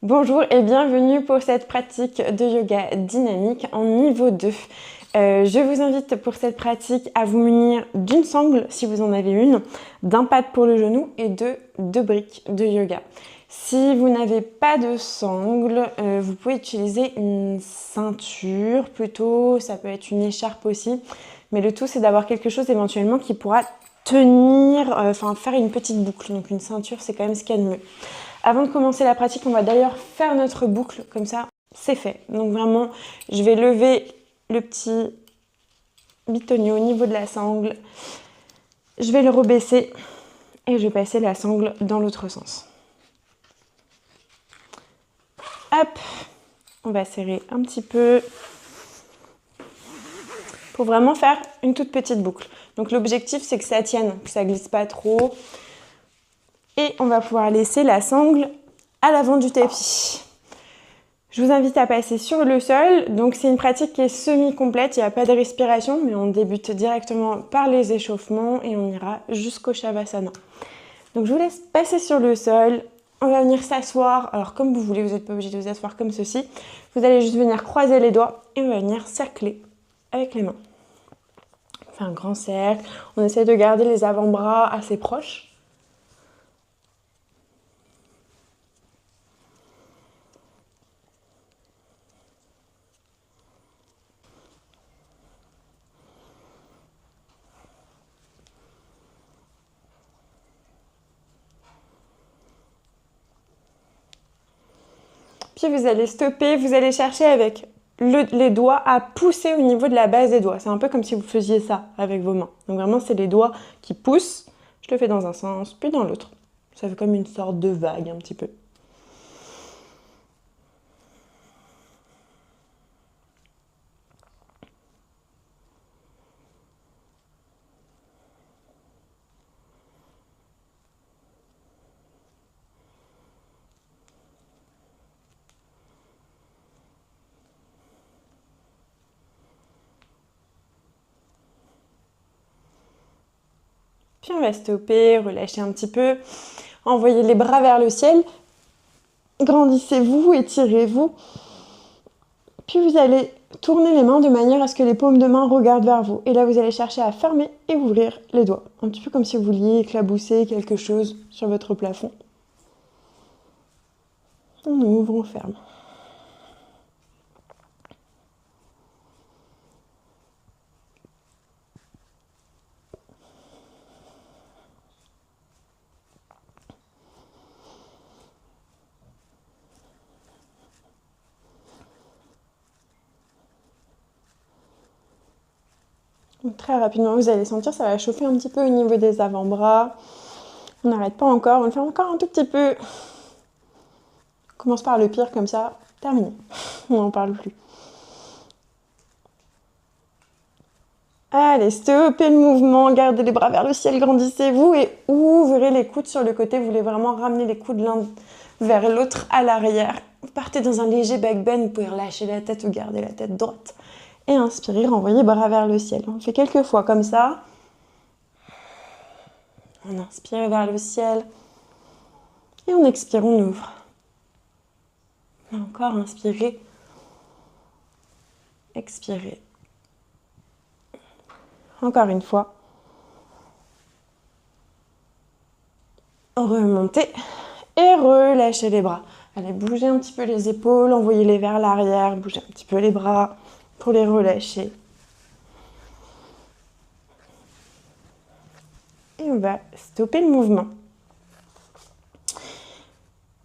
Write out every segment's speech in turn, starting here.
Bonjour et bienvenue pour cette pratique de yoga dynamique en niveau 2. Je vous invite pour cette pratique à vous munir d'une sangle si vous en avez une, d'un pad pour le genou et de 2 briques de yoga. Si vous n'avez pas de sangle, vous pouvez utiliser une ceinture plutôt, ça peut être une écharpe aussi, mais le tout c'est d'avoir quelque chose éventuellement qui pourra tenir, faire une petite boucle. Donc une ceinture c'est quand même ce qu'il y a de mieux. Avant de commencer la pratique, on va d'ailleurs faire notre boucle, comme ça c'est fait. Donc vraiment, je vais lever le petit bitonio au niveau de la sangle, je vais le rebaisser et je vais passer la sangle dans l'autre sens. Hop, on va serrer un petit peu pour vraiment faire une toute petite boucle. Donc l'objectif c'est que ça tienne, que ça glisse pas trop. Et on va pouvoir laisser la sangle à l'avant du tapis. Je vous invite à passer sur le sol. Donc c'est une pratique qui est semi-complète, il n'y a pas de respiration, mais on débute directement par les échauffements et on ira jusqu'au Shavasana. Donc je vous laisse passer sur le sol. On va venir s'asseoir, alors comme vous voulez, vous n'êtes pas obligé de vous asseoir comme ceci. Vous allez juste venir croiser les doigts et on va venir cercler avec les mains. On fait un grand cercle, on essaie de garder les avant-bras assez proches. Puis vous allez stopper, vous allez chercher avec les doigts à pousser au niveau de la base des doigts. C'est un peu comme si vous faisiez ça avec vos mains. Donc vraiment, c'est les doigts qui poussent. Je le fais dans un sens, puis dans l'autre. Ça fait comme une sorte de vague un petit peu. Puis on va stopper, relâcher un petit peu. Envoyez les bras vers le ciel. Grandissez-vous, étirez-vous. Puis vous allez tourner les mains de manière à ce que les paumes de main regardent vers vous. Et là, vous allez chercher à fermer et ouvrir les doigts. Un petit peu comme si vous vouliez éclabousser quelque chose sur votre plafond. On ouvre, on ferme. Donc, très rapidement, vous allez sentir, ça va chauffer un petit peu au niveau des avant-bras. On n'arrête pas encore, on le fait encore un tout petit peu. On commence par le pire, comme ça, terminé. On n'en parle plus. Allez, stoppez le mouvement, gardez les bras vers le ciel, grandissez-vous et ouvrez les coudes sur le côté. Vous voulez vraiment ramener les coudes l'un vers l'autre à l'arrière. Vous partez dans un léger back bend, vous pouvez relâcher la tête ou garder la tête droite. Et inspirez, renvoyez bras vers le ciel. On fait quelques fois comme ça. On inspire vers le ciel. Et on expire, on ouvre. Encore inspirez. Expirez. Encore une fois. Remontez et relâchez les bras. Allez, bougez un petit peu les épaules, envoyez-les vers l'arrière, bougez un petit peu les bras pour les relâcher. Et on va stopper le mouvement.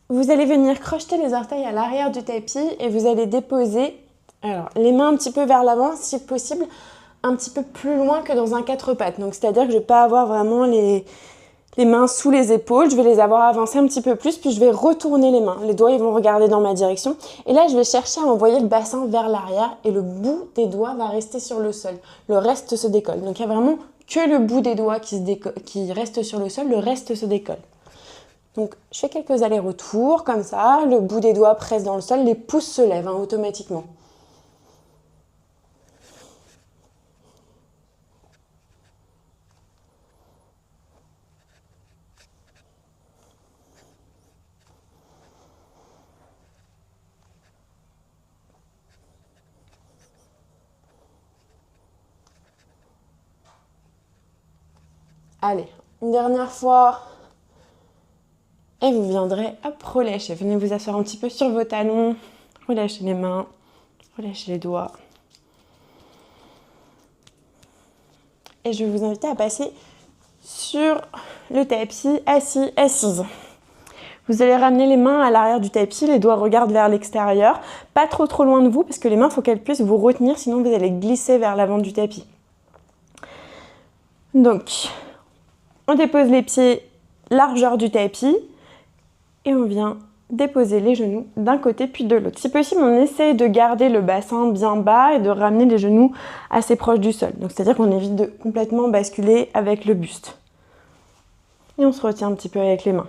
Vous allez venir crocheter les orteils à l'arrière du tapis et vous allez déposer les mains un petit peu vers l'avant, si possible, un petit peu plus loin que dans un 4 pattes. Donc, c'est-à-dire que je ne vais pas avoir vraiment les mains sous les épaules, je vais les avoir avancées un petit peu plus, puis je vais retourner les mains. Les doigts, ils vont regarder dans ma direction. Et là, je vais chercher à envoyer le bassin vers l'arrière et le bout des doigts va rester sur le sol. Le reste se décolle. Donc, il n'y a vraiment que le bout des doigts qui reste sur le sol, le reste se décolle. Donc, je fais quelques allers-retours, comme ça, le bout des doigts presse dans le sol, les pouces se lèvent automatiquement. Allez, une dernière fois. Et vous viendrez, hop, relâcher. Venez vous asseoir un petit peu sur vos talons. Relâchez les mains, relâchez les doigts. Et je vais vous inviter à passer sur le tapis, assis, assise. Vous allez ramener les mains à l'arrière du tapis, les doigts regardent vers l'extérieur, pas trop loin de vous parce que les mains, il faut qu'elles puissent vous retenir, sinon vous allez glisser vers l'avant du tapis. Donc, on dépose les pieds largeur du tapis et on vient déposer les genoux d'un côté puis de l'autre. Si possible, on essaye de garder le bassin bien bas et de ramener les genoux assez proches du sol. Donc, c'est-à-dire qu'on évite de complètement basculer avec le buste. Et on se retient un petit peu avec les mains.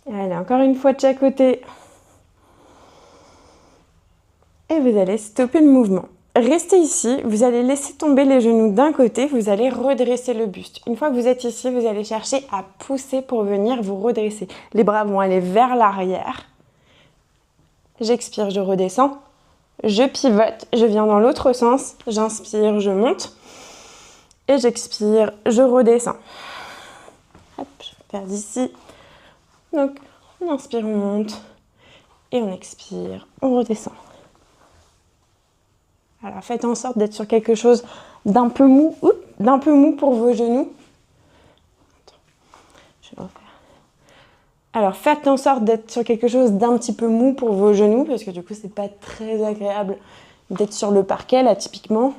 Allez, encore une fois de chaque côté. Et vous allez stopper le mouvement. Restez ici, vous allez laisser tomber les genoux d'un côté, vous allez redresser le buste. Une fois que vous êtes ici, vous allez chercher à pousser pour venir vous redresser. Les bras vont aller vers l'arrière. J'expire, je redescends. Je pivote, je viens dans l'autre sens. J'inspire, je monte. Et j'expire, je redescends. Hop, je vais faire d'ici. Donc, on inspire, on monte. Et on expire, on redescend. Alors, faites en sorte d'être sur quelque chose d'un peu mou, pour vos genoux. Je vais refaire. Alors, faites en sorte d'être sur quelque chose d'un petit peu mou pour vos genoux, parce que du coup, c'est pas très agréable d'être sur le parquet, là, typiquement.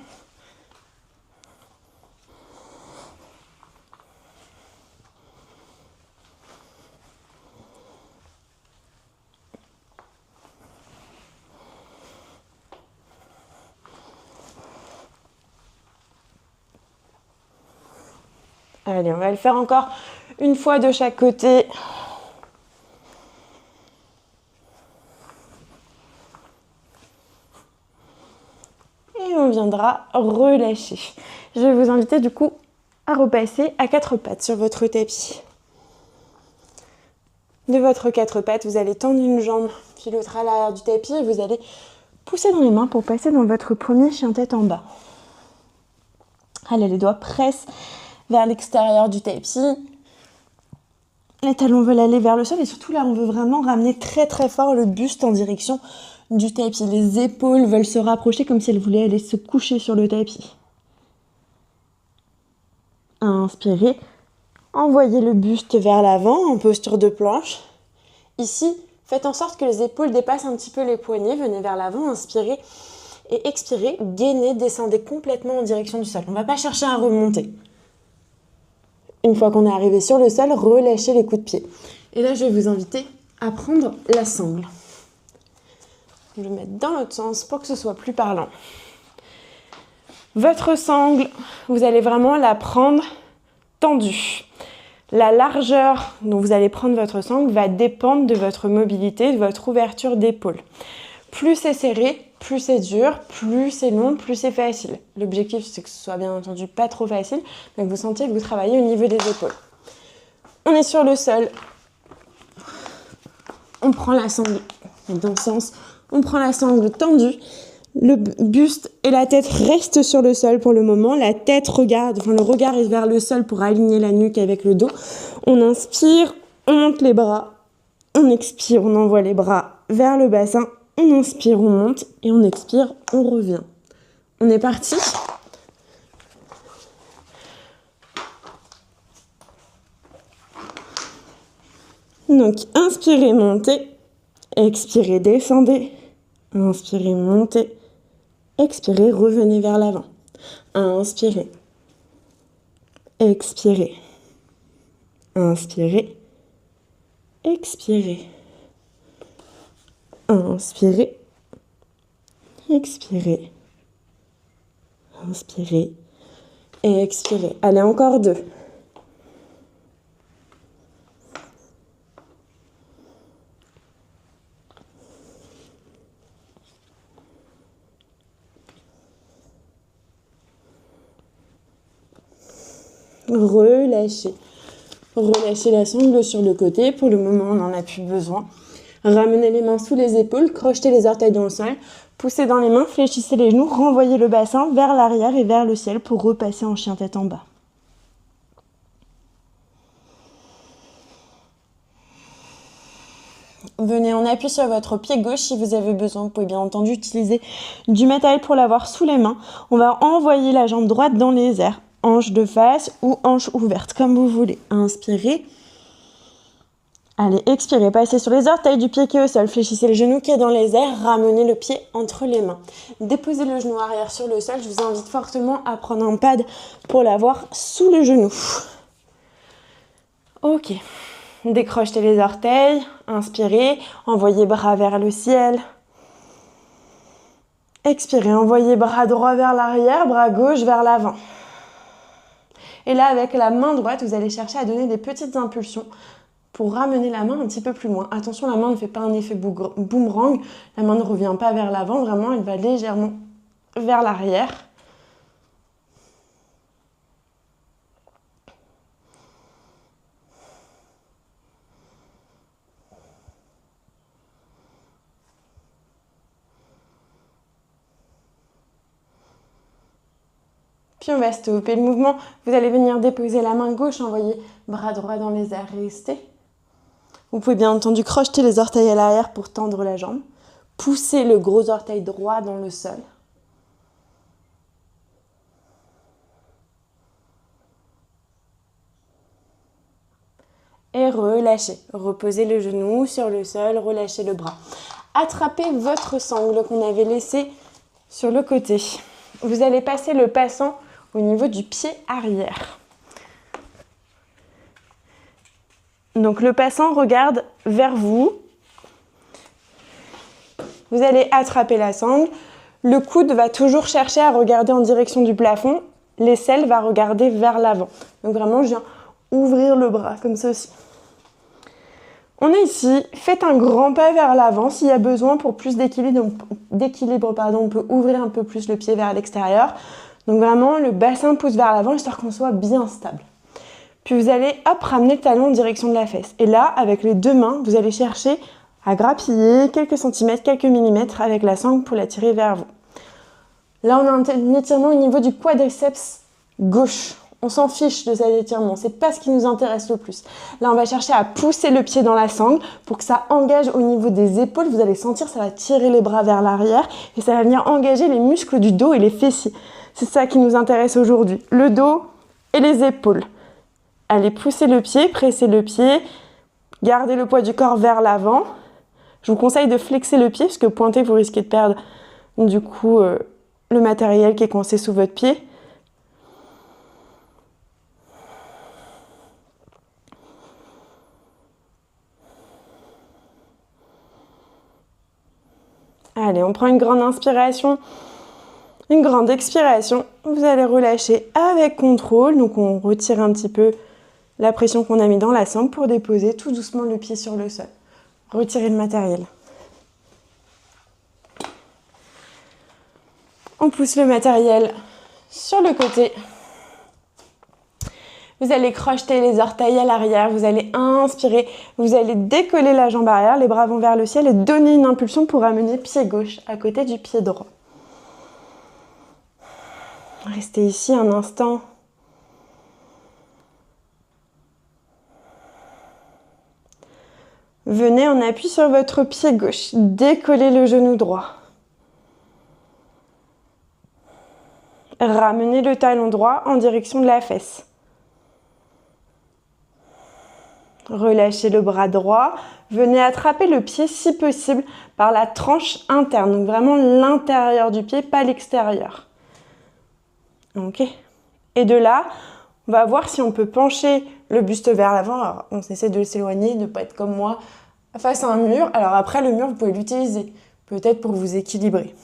Allez, on va le faire encore une fois de chaque côté. Et on viendra relâcher. Je vais vous inviter du coup à repasser à quatre pattes sur votre tapis. De votre quatre pattes, vous allez tendre une jambe puis l'autre à l'arrière du tapis et vous allez pousser dans les mains pour passer dans votre premier chien tête en bas. Allez, les doigts pressent vers l'extérieur du tapis. Les talons veulent aller vers le sol et surtout là, on veut vraiment ramener très fort le buste en direction du tapis. Les épaules veulent se rapprocher comme si elles voulaient aller se coucher sur le tapis. Inspirez, envoyez le buste vers l'avant en posture de planche. Ici, faites en sorte que les épaules dépassent un petit peu les poignets. Venez vers l'avant, inspirez et expirez. Gainez, descendez complètement en direction du sol. On ne va pas chercher à remonter. Une fois qu'on est arrivé sur le sol, relâchez les coups de pied. Et là, je vais vous inviter à prendre la sangle. Je vais mettre dans l'autre sens pour que ce soit plus parlant. Votre sangle, vous allez vraiment la prendre tendue. La largeur dont vous allez prendre votre sangle va dépendre de votre mobilité, de votre ouverture d'épaule. Plus c'est serré, plus c'est dur, plus c'est long, plus c'est facile. L'objectif, c'est que ce soit bien entendu pas trop facile, mais que vous sentiez que vous travaillez au niveau des épaules. On est sur le sol. On prend la sangle dans le sens, on prend la sangle tendue. Le buste et la tête restent sur le sol pour le moment. La tête regarde, le regard est vers le sol pour aligner la nuque avec le dos. On inspire, on monte les bras. On expire, on envoie les bras vers le bassin. On inspire, on monte et on expire, on revient. On est parti. Donc, inspirez, montez. Expirez, descendez. Inspirez, montez. Expirez, revenez vers l'avant. Inspirez. Expirez. Inspirez. Expirez. Inspirez. Expirez. Inspirez. Et expirez. Allez, encore 2. relâchez. Relâchez la sangle sur le côté. Pour le moment, on n'en a plus besoin. Ramenez les mains sous les épaules, crochetez les orteils dans le sol, poussez dans les mains, fléchissez les genoux, renvoyez le bassin vers l'arrière et vers le ciel pour repasser en chien tête en bas. Venez en appui sur votre pied gauche si vous avez besoin. Vous pouvez bien entendu utiliser du matériel pour l'avoir sous les mains. On va envoyer la jambe droite dans les airs, hanche de face ou hanche ouverte, comme vous voulez. Inspirez. Allez, expirez, passez sur les orteils du pied qui est au sol, fléchissez le genou qui est dans les airs, ramenez le pied entre les mains. Déposez le genou arrière sur le sol, je vous invite fortement à prendre un pad pour l'avoir sous le genou. Ok, décrochez les orteils, inspirez, envoyez bras vers le ciel. Expirez, envoyez bras droit vers l'arrière, bras gauche vers l'avant. Et là, avec la main droite, vous allez chercher à donner des petites impulsions pour ramener la main un petit peu plus loin. Attention, la main ne fait pas un effet boomerang. La main ne revient pas vers l'avant. Vraiment, elle va légèrement vers l'arrière. Puis on va stopper le mouvement. Vous allez venir déposer la main gauche, envoyer bras droit dans les airs, restez. Vous pouvez bien entendu crocheter les orteils à l'arrière pour tendre la jambe. Poussez le gros orteil droit dans le sol. Et relâchez. Reposez le genou sur le sol, relâchez le bras. Attrapez votre sangle qu'on avait laissée sur le côté. Vous allez passer le passant au niveau du pied arrière. Donc le passant regarde vers vous. Vous allez attraper la sangle. Le coude va toujours chercher à regarder en direction du plafond. L'aisselle va regarder vers l'avant. Donc vraiment, je viens ouvrir le bras comme ceci. On est ici. Faites un grand pas vers l'avant. S'il y a besoin pour plus d'équilibre, on peut ouvrir un peu plus le pied vers l'extérieur. Donc vraiment, le bassin pousse vers l'avant, histoire qu'on soit bien stable. Puis vous allez, hop, ramener le talon en direction de la fesse. Et là, avec les deux mains, vous allez chercher à grappiller quelques centimètres, quelques millimètres avec la sangle pour la tirer vers vous. Là, on a un étirement au niveau du quadriceps gauche. On s'en fiche de cet étirement, c'est pas ce qui nous intéresse le plus. Là, on va chercher à pousser le pied dans la sangle pour que ça engage au niveau des épaules. Vous allez sentir, ça va tirer les bras vers l'arrière et ça va venir engager les muscles du dos et les fessiers. C'est ça qui nous intéresse aujourd'hui, le dos et les épaules. Allez, poussez le pied, pressez le pied, gardez le poids du corps vers l'avant. Je vous conseille de flexer le pied parce que pointer, vous risquez de perdre du coup le matériel qui est coincé sous votre pied. Allez, on prend une grande inspiration, une grande expiration. Vous allez relâcher avec contrôle. Donc on retire un petit peu la pression qu'on a mis dans la sangle pour déposer tout doucement le pied sur le sol. Retirez le matériel. On pousse le matériel sur le côté. Vous allez crocheter les orteils à l'arrière, vous allez inspirer, vous allez décoller la jambe arrière, les bras vont vers le ciel et donner une impulsion pour amener pied gauche à côté du pied droit. Restez ici un instant. Venez en appui sur votre pied gauche, décollez le genou droit. Ramenez le talon droit en direction de la fesse. Relâchez le bras droit. Venez attraper le pied si possible par la tranche interne. Donc vraiment l'intérieur du pied, pas l'extérieur. Ok. Et de là, on va voir si on peut pencher le buste vers l'avant. Alors, on essaie de s'éloigner, de ne pas être comme moi face à un mur. Alors après, le mur, vous pouvez l'utiliser, peut-être pour vous équilibrer.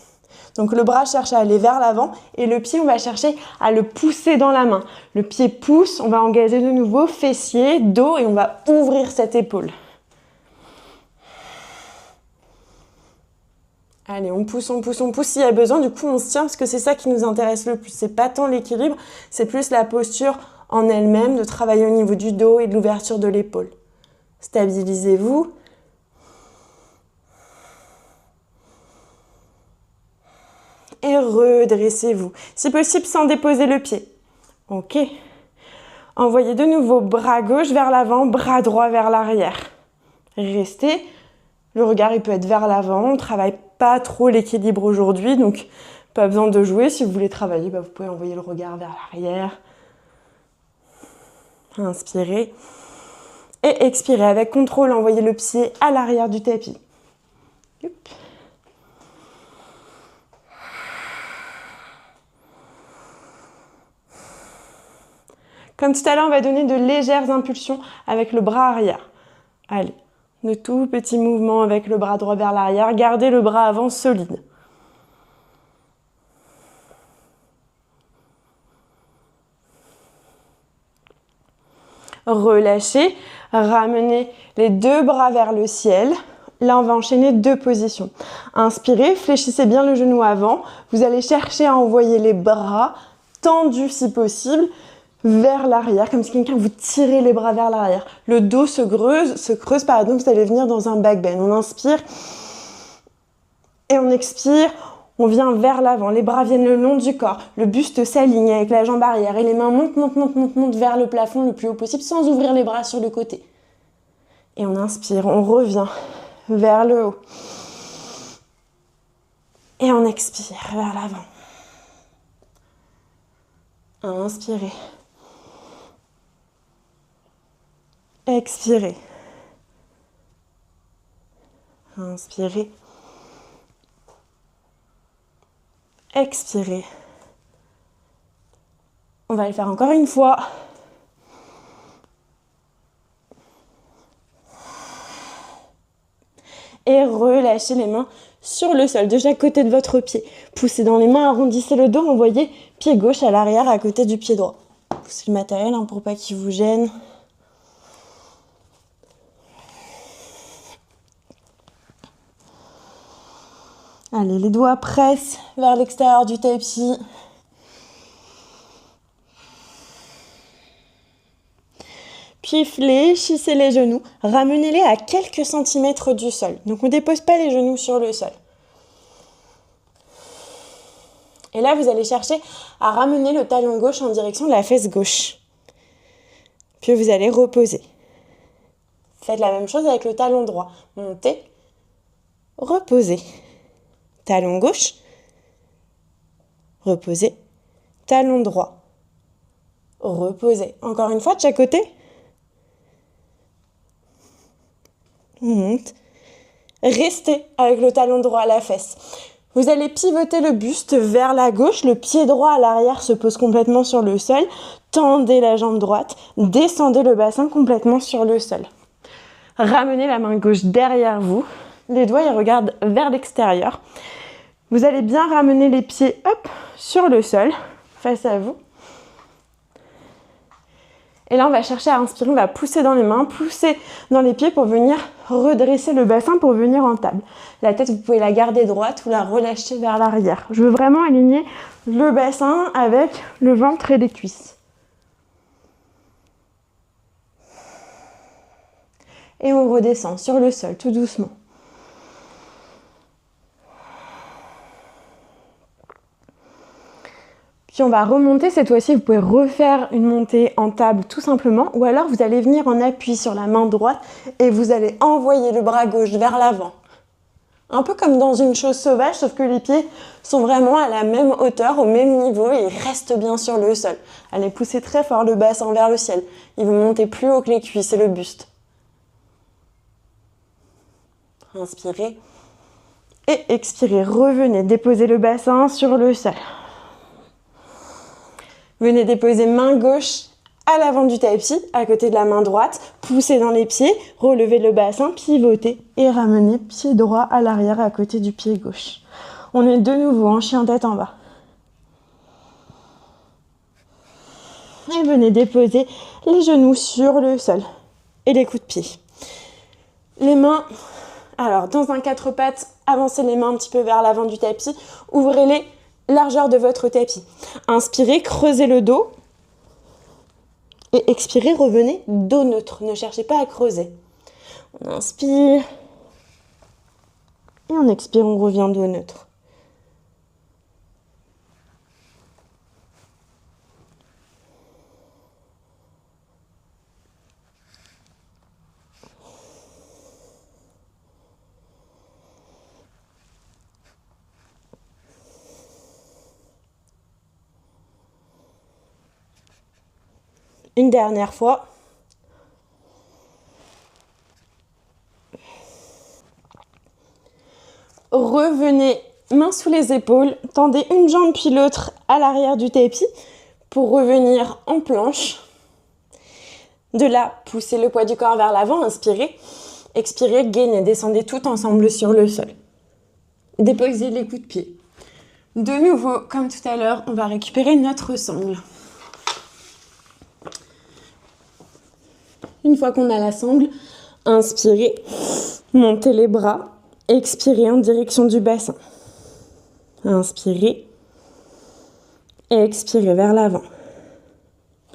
Donc le bras cherche à aller vers l'avant et le pied, on va chercher à le pousser dans la main. Le pied pousse, on va engager de nouveau fessier, dos et on va ouvrir cette épaule. Allez, on pousse, on pousse, on pousse. S'il y a besoin, du coup, on se tient parce que c'est ça qui nous intéresse le plus. C'est pas tant l'équilibre, c'est plus la posture en elle-même, de travailler au niveau du dos et de l'ouverture de l'épaule. Stabilisez-vous. Et redressez-vous. Si possible, sans déposer le pied. Ok. Envoyez de nouveau bras gauche vers l'avant, bras droit vers l'arrière. Restez. Le regard, il peut être vers l'avant. On ne travaille pas trop l'équilibre aujourd'hui, donc pas besoin de jouer. Si vous voulez travailler, vous pouvez envoyer le regard vers l'arrière. Inspirez. Et expirez. Avec contrôle, envoyez le pied à l'arrière du tapis. Hop. Comme tout à l'heure, on va donner de légères impulsions avec le bras arrière. Allez, de tout petits mouvements avec le bras droit vers l'arrière. Gardez le bras avant solide. Relâchez, ramenez les deux bras vers le ciel. Là, on va enchaîner 2 positions. Inspirez, fléchissez bien le genou avant. Vous allez chercher à envoyer les bras tendus si possible vers l'arrière, comme si quelqu'un vous tirait les bras vers l'arrière. Le dos se creuse, pardon, vous allez venir dans un back bend. On inspire et on expire. On vient vers l'avant, les bras viennent le long du corps, le buste s'aligne avec la jambe arrière et les mains montent vers le plafond le plus haut possible sans ouvrir les bras sur le côté. Et on inspire, on revient vers le haut. Et on expire vers l'avant. Inspirez. Expirez. Inspirez. Expirez. On va le faire encore une fois. Et relâchez les mains sur le sol, de chaque côté de votre pied. Poussez dans les mains, arrondissez le dos, envoyez pied gauche à l'arrière à côté du pied droit. Poussez le matériel pour pas qu'il vous gêne. Allez, les doigts pressent vers l'extérieur du tapis. Puis fléchissez les genoux, ramenez-les à quelques centimètres du sol. Donc on ne dépose pas les genoux sur le sol. Et là, vous allez chercher à ramener le talon gauche en direction de la fesse gauche. Puis vous allez reposer. Faites la même chose avec le talon droit. Montez, reposez. Talon gauche, reposez. Talon droit, reposez. Encore une fois, de chaque côté. On monte. Restez avec le talon droit à la fesse. Vous allez pivoter le buste vers la gauche. Le pied droit à l'arrière se pose complètement sur le sol. Tendez la jambe droite. Descendez le bassin complètement sur le sol. Ramenez la main gauche derrière vous. Les doigts, ils regardent vers l'extérieur. Vous allez bien ramener les pieds sur le sol, face à vous. Et là, on va chercher à inspirer, on va pousser dans les mains, pousser dans les pieds pour venir redresser le bassin, pour venir en table. La tête, vous pouvez la garder droite ou la relâcher vers l'arrière. Je veux vraiment aligner le bassin avec le ventre et les cuisses. Et on redescend sur le sol, tout doucement. Puis on va remonter, cette fois-ci, vous pouvez refaire une montée en table tout simplement, ou alors vous allez venir en appui sur la main droite et vous allez envoyer le bras gauche vers l'avant. Un peu comme dans une chose sauvage, sauf que les pieds sont vraiment à la même hauteur, au même niveau et ils restent bien sur le sol. Allez, poussez très fort le bassin vers le ciel. Il vous montez plus haut que les cuisses et le buste. Inspirez et expirez. Revenez, déposez le bassin sur le sol. Venez déposer main gauche à l'avant du tapis, à côté de la main droite. Poussez dans les pieds, relevez le bassin, pivotez et ramenez pied droit à l'arrière à côté du pied gauche. On est de nouveau en chien tête en bas. Et venez déposer les genoux sur le sol et les coups de pied. Les mains, alors dans un 4 pattes, avancez les mains un petit peu vers l'avant du tapis, ouvrez-les largeur de votre tapis. Inspirez, creusez le dos. Et expirez, revenez dos neutre. Ne cherchez pas à creuser. On inspire. Et on expire, on revient dos neutre. Une dernière fois. Revenez, mains sous les épaules, tendez une jambe puis l'autre à l'arrière du tapis pour revenir en planche. De là, poussez le poids du corps vers l'avant, inspirez, expirez, gainez, descendez tout ensemble sur le sol. Déposez les coups de pied. De nouveau, comme tout à l'heure, on va récupérer notre sangle. Une fois qu'on a la sangle, inspirez, montez les bras, expirez en direction du bassin. Inspirez, expirez vers l'avant.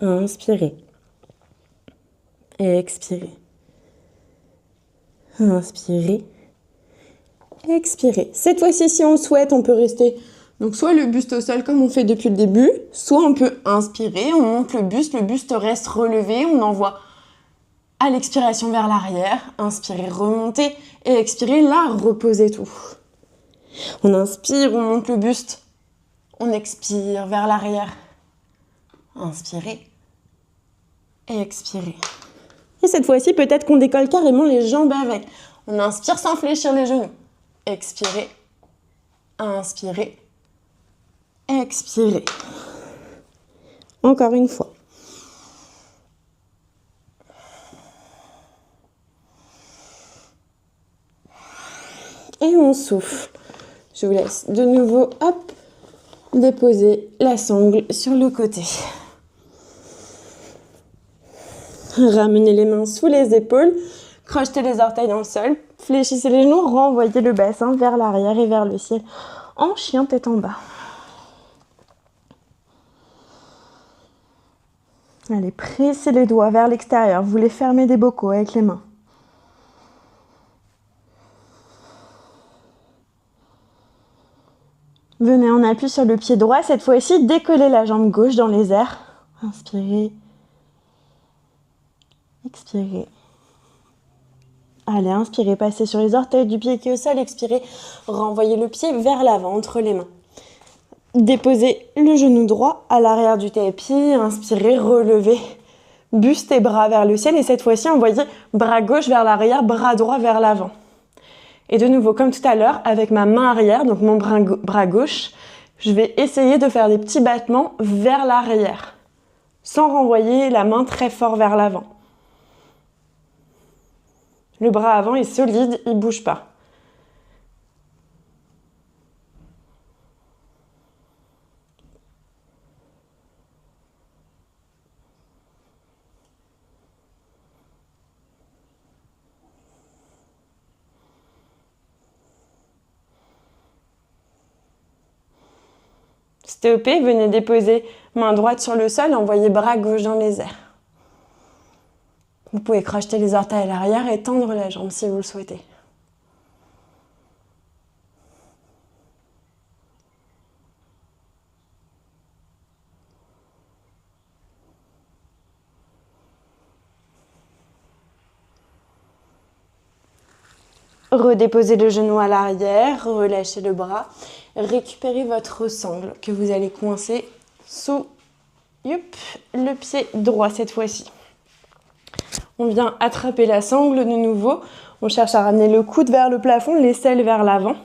Inspirez, expirez. Inspirez, expirez. Cette fois-ci, si on le souhaite, on peut rester donc soit le buste au sol comme on fait depuis le début, soit on peut inspirer, on monte le buste reste relevé, on envoie à l'expiration vers l'arrière, inspirez, remontez et expirez, là, reposez tout. On inspire, on monte le buste, on expire vers l'arrière, inspirez et expirez. Et cette fois-ci, peut-être qu'on décolle carrément les jambes avec. On inspire sans fléchir les genoux. Expirez, inspirez, expirez. Encore une fois. Et on souffle. Je vous laisse de nouveau, hop, déposer la sangle sur le côté. Ramenez les mains sous les épaules, crochetez les orteils dans le sol, fléchissez les genoux, renvoyez le bassin vers l'arrière et vers le ciel en chien tête en bas. Allez, pressez les doigts vers l'extérieur, vous les fermez des bocaux avec les mains. Venez en appui sur le pied droit, cette fois-ci, décollez la jambe gauche dans les airs. Inspirez. Expirez. Allez, inspirez, passez sur les orteils du pied qui est au sol, expirez, renvoyez le pied vers l'avant, entre les mains. Déposez le genou droit à l'arrière du tapis, inspirez, relevez, buste et bras vers le ciel, et cette fois-ci, envoyez bras gauche vers l'arrière, bras droit vers l'avant. Et de nouveau, comme tout à l'heure, avec ma main arrière, donc mon bras gauche, je vais essayer de faire des petits battements vers l'arrière, sans renvoyer la main très fort vers l'avant. Le bras avant est solide, il ne bouge pas. Stoppez, venez déposer main droite sur le sol, envoyez bras gauche dans les airs. Vous pouvez crocheter les orteils à l'arrière et tendre la jambe si vous le souhaitez. Redéposez le genou à l'arrière, relâchez le bras, récupérez votre sangle que vous allez coincer sous le pied droit cette fois-ci. On vient attraper la sangle de nouveau, on cherche à ramener le coude vers le plafond, l'aisselle vers l'avant.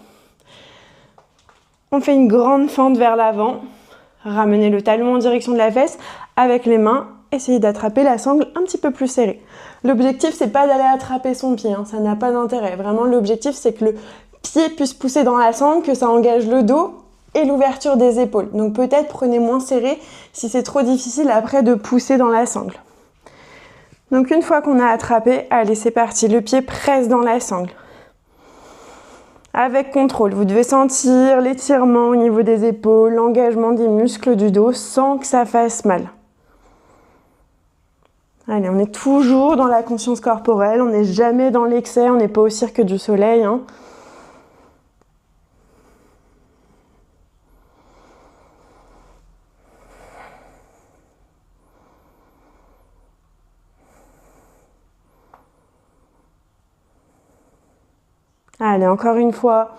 On fait une grande fente vers l'avant, ramenez le talon en direction de la fesse avec les mains. Essayez d'attraper la sangle un petit peu plus serrée. L'objectif, c'est pas d'aller attraper son pied, ça n'a pas d'intérêt. Vraiment, l'objectif, c'est que le pied puisse pousser dans la sangle, que ça engage le dos et l'ouverture des épaules. Donc peut-être prenez moins serré si c'est trop difficile après de pousser dans la sangle. Donc une fois qu'on a attrapé, allez, c'est parti. Le pied presse dans la sangle. Avec contrôle, vous devez sentir l'étirement au niveau des épaules, l'engagement des muscles du dos sans que ça fasse mal. Allez, on est toujours dans la conscience corporelle, on n'est jamais dans l'excès, on n'est pas au cirque du soleil, hein. Allez, encore une fois.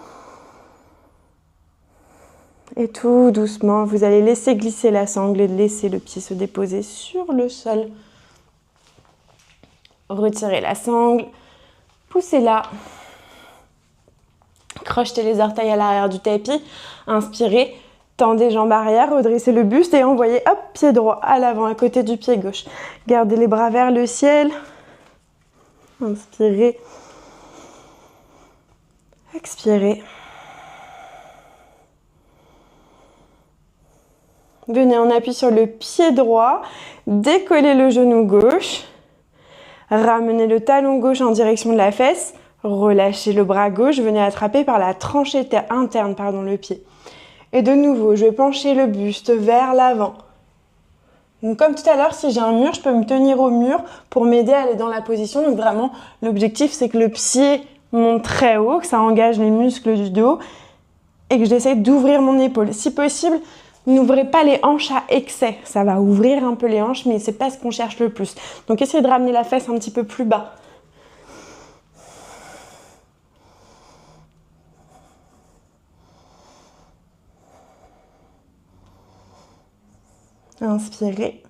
Et tout doucement, vous allez laisser glisser la sangle et laisser le pied se déposer sur le sol. Retirez la sangle, poussez-la. Crochetez les orteils à l'arrière du tapis. Inspirez, tendez jambes arrière, redressez le buste et envoyez, hop, pied droit à l'avant, à côté du pied gauche. Gardez les bras vers le ciel. Inspirez. Expirez. Venez en appui sur le pied droit, décollez le genou gauche, ramenez le talon gauche en direction de la fesse, relâchez le bras gauche, venez attraper par la tranchée interne, le pied. Et de nouveau, je vais pencher le buste vers l'avant. Donc comme tout à l'heure, si j'ai un mur, je peux me tenir au mur pour m'aider à aller dans la position. Donc vraiment, l'objectif, c'est que le pied monte très haut, que ça engage les muscles du dos et que j'essaie d'ouvrir mon épaule. Si possible, n'ouvrez pas les hanches à excès. Ça va ouvrir un peu les hanches, mais c'est pas ce qu'on cherche le plus. Donc essayez de ramener la fesse un petit peu plus bas. Inspirez.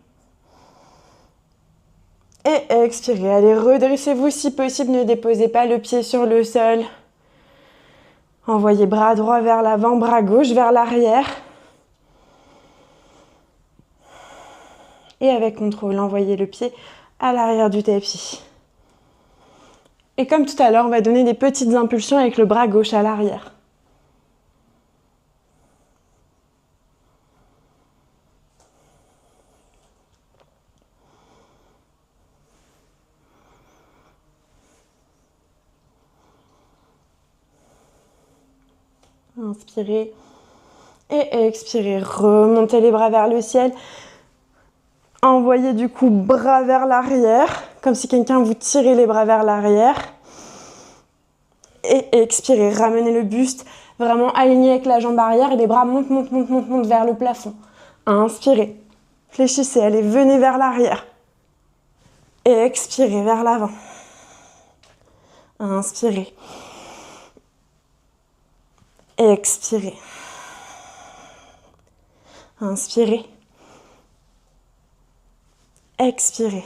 Et expirez. Allez, redressez-vous si possible. Ne déposez pas le pied sur le sol. Envoyez bras droit vers l'avant, bras gauche vers l'arrière. Et avec contrôle, envoyez le pied à l'arrière du tapis. Et comme tout à l'heure, on va donner des petites impulsions avec le bras gauche à l'arrière. Inspirez et expirez. Remontez les bras vers le ciel. Envoyez du coup bras vers l'arrière, comme si quelqu'un vous tirait les bras vers l'arrière. Et expirez, ramenez le buste vraiment aligné avec la jambe arrière et les bras montent vers le plafond. Inspirez, fléchissez, allez, venez vers l'arrière. Et expirez vers l'avant. Inspirez. Expirez. Inspirez. Expirez.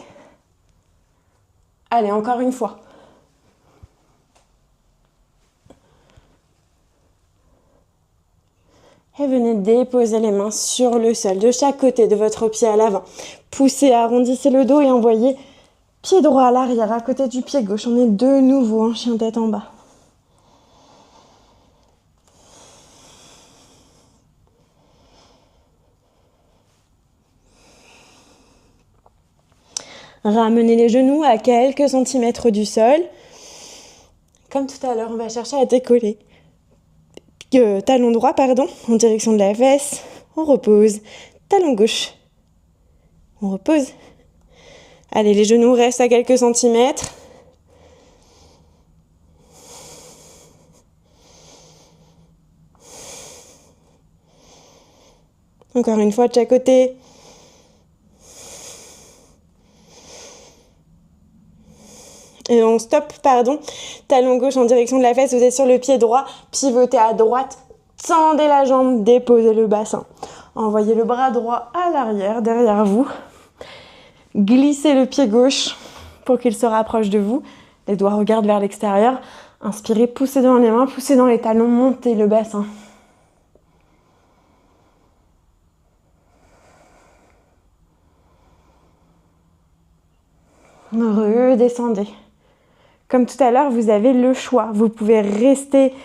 Allez, encore une fois. Et venez déposer les mains sur le sol, de chaque côté de votre pied à l'avant. Poussez, arrondissez le dos et envoyez pied droit à l'arrière, à côté du pied gauche. On est de nouveau en chien tête en bas. Ramenez les genoux à quelques centimètres du sol. Comme tout à l'heure, on va chercher à décoller. Talon droit, en direction de la fesse. On repose. Talon gauche. On repose. Allez, les genoux restent à quelques centimètres. Encore une fois de chaque côté. Et on stop, talon gauche en direction de la fesse, vous êtes sur le pied droit, pivotez à droite, tendez la jambe, déposez le bassin. Envoyez le bras droit à l'arrière, derrière vous. Glissez le pied gauche pour qu'il se rapproche de vous. Les doigts regardent vers l'extérieur. Inspirez, poussez dans les mains, poussez dans les talons, montez le bassin. Redescendez. Comme tout à l'heure, vous avez le choix. Vous pouvez rester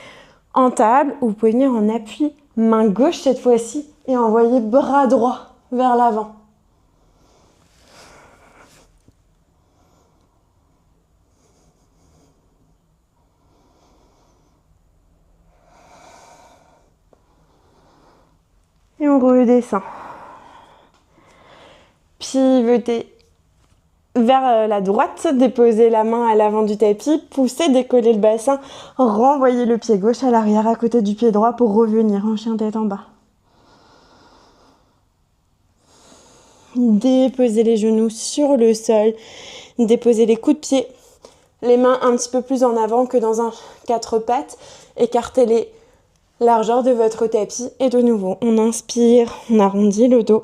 en table ou vous pouvez venir en appui, main gauche cette fois-ci, et envoyer bras droit vers l'avant. Et on redescend. Pivotez vers la droite, déposez la main à l'avant du tapis, poussez, décollez le bassin, renvoyez le pied gauche à l'arrière à côté du pied droit pour revenir en chien tête en bas. Déposez les genoux sur le sol, déposez les coups de pied, les mains un petit peu plus en avant que dans un 4 pattes, écartez les largeurs de votre tapis et de nouveau, on inspire, on arrondit le dos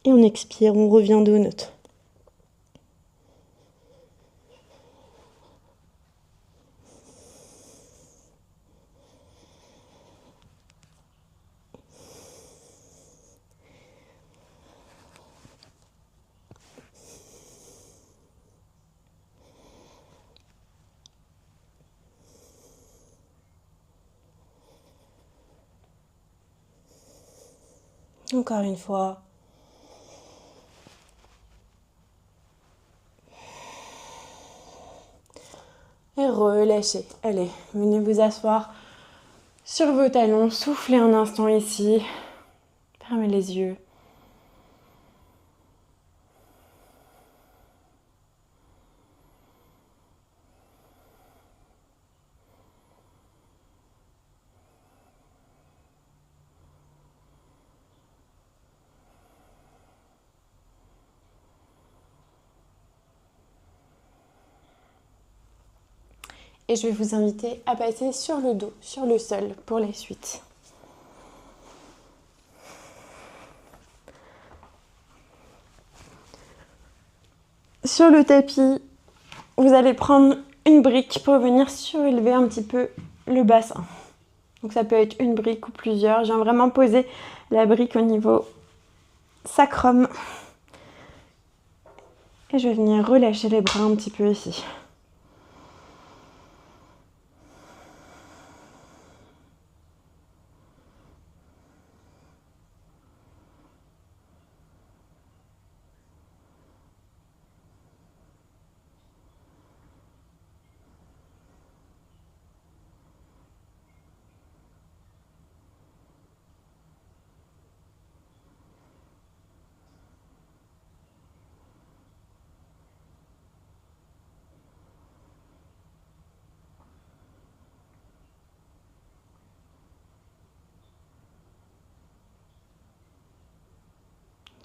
et on expire, on revient dos neutre. Encore une fois. Et relâchez. Allez, venez vous asseoir sur vos talons. Soufflez un instant ici. Fermez les yeux. Et je vais vous inviter à passer sur le dos, sur le sol pour la suite. Sur le tapis, vous allez prendre une brique pour venir surélever un petit peu le bassin. Donc ça peut être une brique ou plusieurs. Je viens vraiment poser la brique au niveau sacrum. Et je vais venir relâcher les bras un petit peu ici.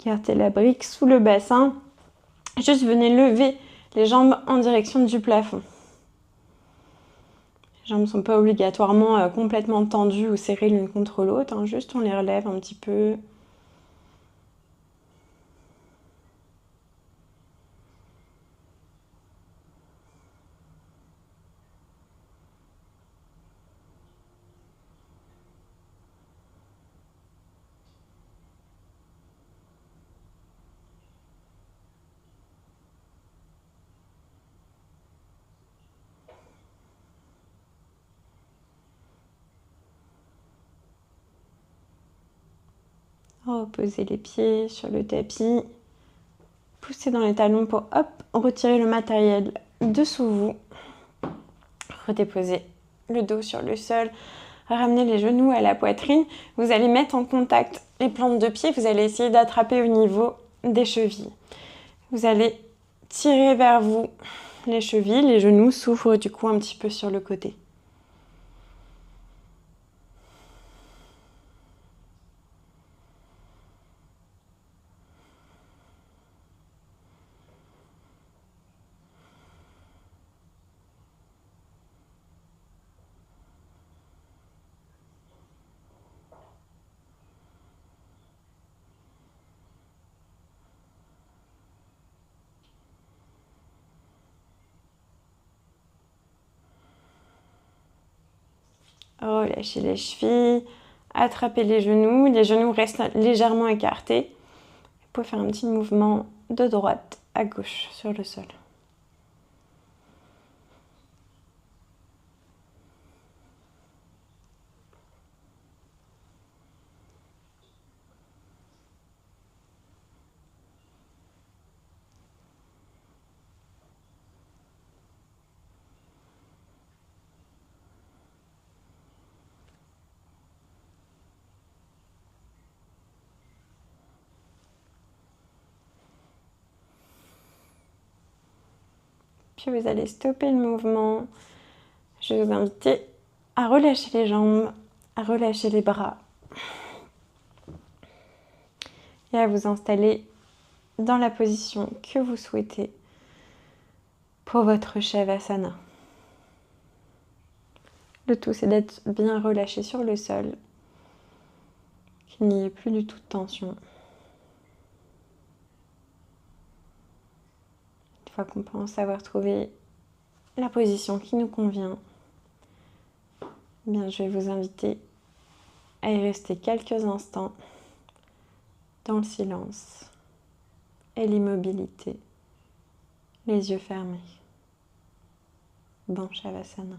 Gardez la brique sous le bassin. Juste venez lever les jambes en direction du plafond. Les jambes ne sont pas obligatoirement complètement tendues ou serrées l'une contre l'autre. Hein, juste on les relève un petit peu. Reposez les pieds sur le tapis. Poussez dans les talons pour hop, retirer le matériel dessous vous. Redéposez le dos sur le sol. Ramenez les genoux à la poitrine. Vous allez mettre en contact les plantes de pied. Vous allez essayer d'attraper au niveau des chevilles. Vous allez tirer vers vous les chevilles. Les genoux s'ouvrent du coup un petit peu sur le côté. Relâchez les chevilles, attrapez les genoux restent légèrement écartés. Vous pouvez faire un petit mouvement de droite à gauche sur le sol. Puis vous allez stopper le mouvement. Je vais vous inviter à relâcher les jambes, à relâcher les bras et à vous installer dans la position que vous souhaitez pour votre Shavasana. Le tout, c'est d'être bien relâché sur le sol, qu'il n'y ait plus du tout de tension. Une fois qu'on pense avoir trouvé la position qui nous convient, bien, je vais vous inviter à y rester quelques instants dans le silence et l'immobilité, les yeux fermés, dans Shavasana.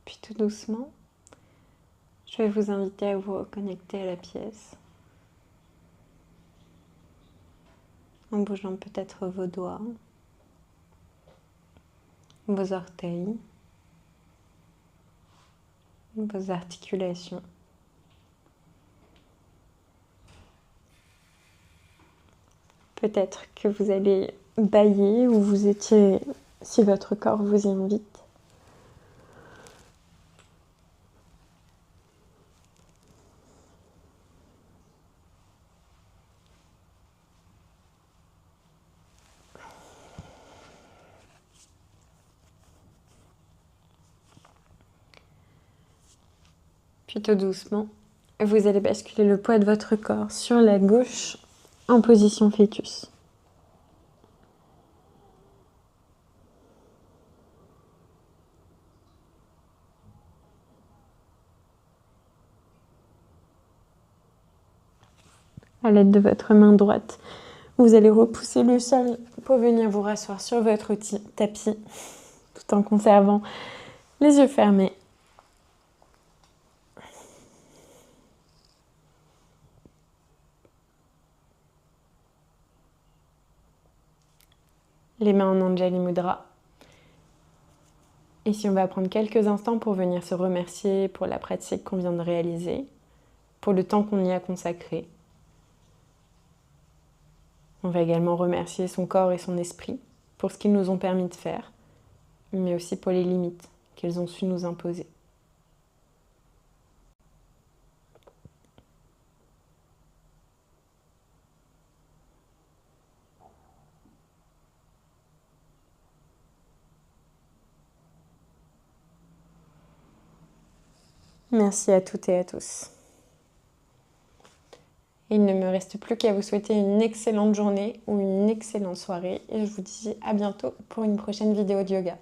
Puis tout doucement, je vais vous inviter à vous reconnecter à la pièce en bougeant peut-être vos doigts, vos orteils, vos articulations. Peut-être que vous allez bâiller ou vous étirez si votre corps vous y invite. Puis tout doucement, vous allez basculer le poids de votre corps sur la gauche en position fœtus. À l'aide de votre main droite, vous allez repousser le sol pour venir vous rasseoir sur votre tapis tout en conservant les yeux fermés. Les mains en Anjali Mudra. Ici, on va prendre quelques instants pour venir se remercier pour la pratique qu'on vient de réaliser, pour le temps qu'on y a consacré. On va également remercier son corps et son esprit pour ce qu'ils nous ont permis de faire, mais aussi pour les limites qu'ils ont su nous imposer. Merci à toutes et à tous. Il ne me reste plus qu'à vous souhaiter une excellente journée ou une excellente soirée et je vous dis à bientôt pour une prochaine vidéo de yoga.